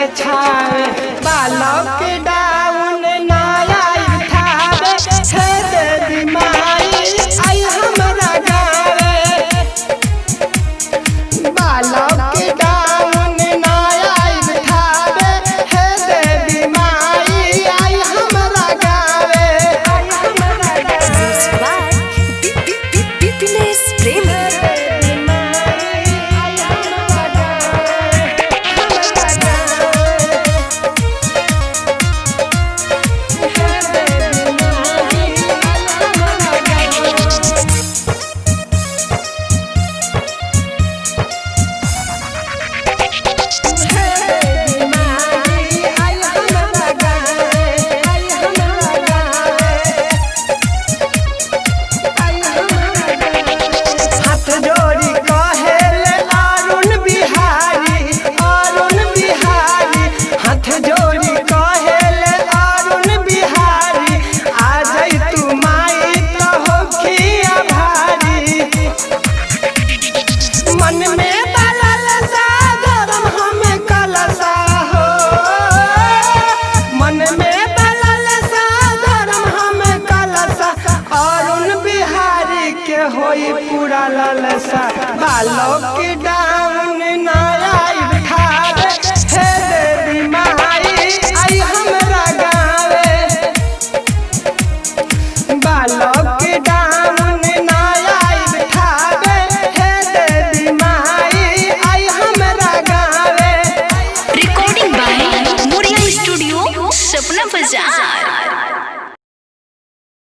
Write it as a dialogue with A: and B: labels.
A: के छावे बालक के डाउन नया उठावे हे देवी माई आई हमरा गावे बालक के डाउन नया उठावे हे देवी माई आई हमरा गावे होई पूरा ललसा बालक के डाउन नया उठावे हे देवी माई आई हमरा गावे बालक के डाउन नया उठावे हे देवी माई आई हमरा गावे।
B: रिकॉर्डिंग बाय मोरिया स्टूडियो सपना बाजार।